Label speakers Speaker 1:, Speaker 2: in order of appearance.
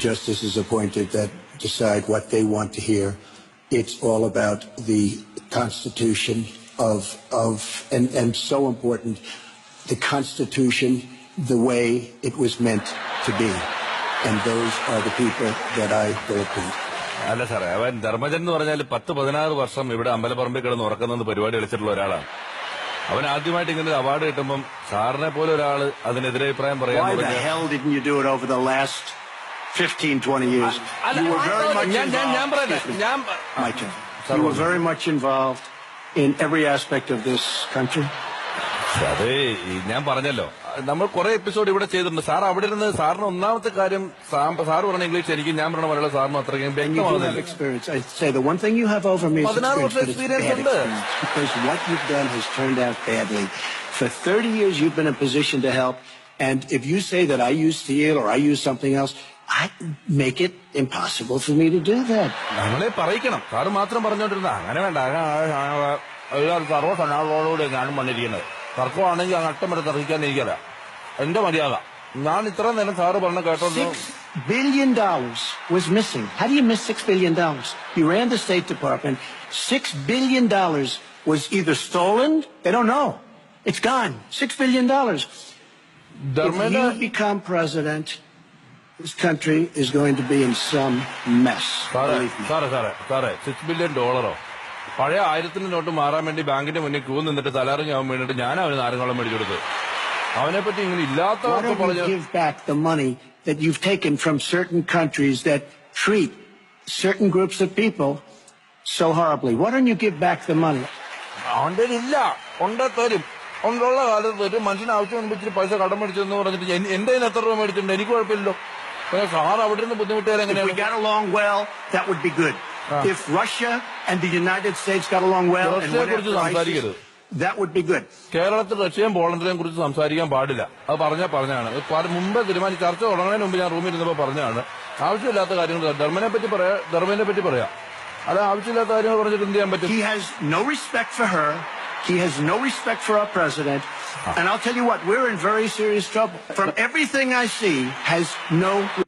Speaker 1: justices appointed that decide what they want to hear. It's all about the Constitution and so important, the Constitution, the way it was meant to be. And those are the people that I will appoint.
Speaker 2: അല്ല സാറേ, അവൻ ധർമ്മജൻ എന്ന് പറഞ്ഞാൽ 10-16 വർഷം ഇവിടെ അമ്പലപ്പറമ്പിൽ കിടന്ന് ഉറക്കുന്നത് പരിപാടി കളിച്ചിട്ടുള്ള ഒരാളാണ്. അവൻ ആദ്യമായിട്ട് ഇങ്ങനെ ഒരു അവാർഡ് കിട്ടുമ്പം സാറിനെ പോലെ ഒരാള് അതിനെതിരെ അഭിപ്രായം പറയാൻ
Speaker 1: Why the hell didn't you do it over the last 15-20 years? You were very much involved. You were very much involved in every aspect of this country.
Speaker 2: അതെ, ഞാൻ പറഞ്ഞല്ലോ, നമ്മൾ കുറെ എപ്പിസോഡ് ഇവിടെ ചെയ്തിട്ടുണ്ട്. സാർ അവിടെ ഇരുന്ന് സാറിന് ഒന്നാമത്തെ കാര്യം സാർ പറഞ്ഞ ഇംഗ്ലീഷ് എനിക്ക് ഞാൻ പറഞ്ഞ മലയാളം സാറിന് അത്രയ്ക്കും വ്യക്തമാകുന്നില്ല. 16 വർഷം എക്സ്പീരിയൻസ് ഉണ്ട്.
Speaker 1: Because what you've done has turned out badly. For 30 years you've been in a position to help, and if you say that I use steel or I use something else, I make it impossible for me to do that.
Speaker 2: നമ്മളെ പറയിക്കണം. Sir മാത്രം പറഞ്ഞോണ്ടിരുന്ന അങ്ങനെ വേണ്ട. സർവ്വസന്നാളോടുകൂടി ഞാനും വന്നിരിക്കുന്നത്. തർക്കമാണെങ്കിൽ നഷ്ടമെടുത്ത് തർക്കിക്കാൻ എനിക്കല്ല. എന്റെ മര്യാദ. ഞാൻ ഇത്ര നേരം സാറ് പറഞ്ഞ കേട്ടോ.
Speaker 1: $6 billion was missing. How do you miss $6 billion? You ran the State Department. $6 billion was either stolen, they don't know. It's gone. $6 billion. If you become president, this country is going to be in some mess.
Speaker 2: സാറേ, $6 billion. പഴയ 1000 not മാറാൻ വേണ്ടി ബാങ്കിന്റെ മുന്നിൽ Q നിന്നിട്ട് തലാറിഞ്ഞ് അവൻ വേണ്ടിട്ട് ഞാൻ അവന് നാരങ്ങളും മേടിച്ചു കൊടുത്തത്. അവനെ പറ്റി ഇങ്ങനെ ഇല്ലാത്തവർക്ക് പറഞ്ഞു.
Speaker 1: Give back the money that you've taken from certain countries that treat certain groups of people so horribly. Why don't you give back the money?
Speaker 2: അവന്റെ ഇല്ല, കൊണ്ടേ തരും. കൊണ്ടുള്ള കാലത്ത് ഒരു മനുഷ്യന് ആവശ്യം ഇച്ചിരി പൈസ കടം മേടിച്ചെന്ന് പറഞ്ഞിട്ട് എന്റെ കയ്യിൽ എത്ര രൂപ മേടിച്ചിട്ടുണ്ട്? എനിക്ക് കുഴപ്പമില്ലല്ലോ. സാർ അവിടെ നിന്ന് ബുദ്ധിമുട്ടുകാർ എങ്ങനെയാണ്?
Speaker 1: If we got along well, that would be good. If Russia and the United States got along well and went after ISIS, that would be good.
Speaker 2: കേരളത്തിൽ റഷ്യയും പോളണ്ടിനെയും കുറിച്ച് സംസാരിക്കാൻ പാടില്ല. അത് പറഞ്ഞാണ്. മുമ്പ് തീരുമാനിച്ച് ചർച്ച തുടങ്ങുന്നതിന് മുമ്പ് ഞാൻ റൂമിൽ ഇരുന്നപ്പോൾ പറഞ്ഞാണ്. ആവശ്യമില്ലാത്ത കാര്യങ്ങൾ ധർമ്മനെ പറ്റി പറയാം. അത് ആവശ്യമില്ലാത്ത കാര്യങ്ങൾ പറഞ്ഞിട്ട് എന്ത് ചെയ്യാൻ പറ്റും?
Speaker 1: He has no respect for her. He has no respect for our president. And I'll tell you what, we're in very serious trouble. From everything I see, has no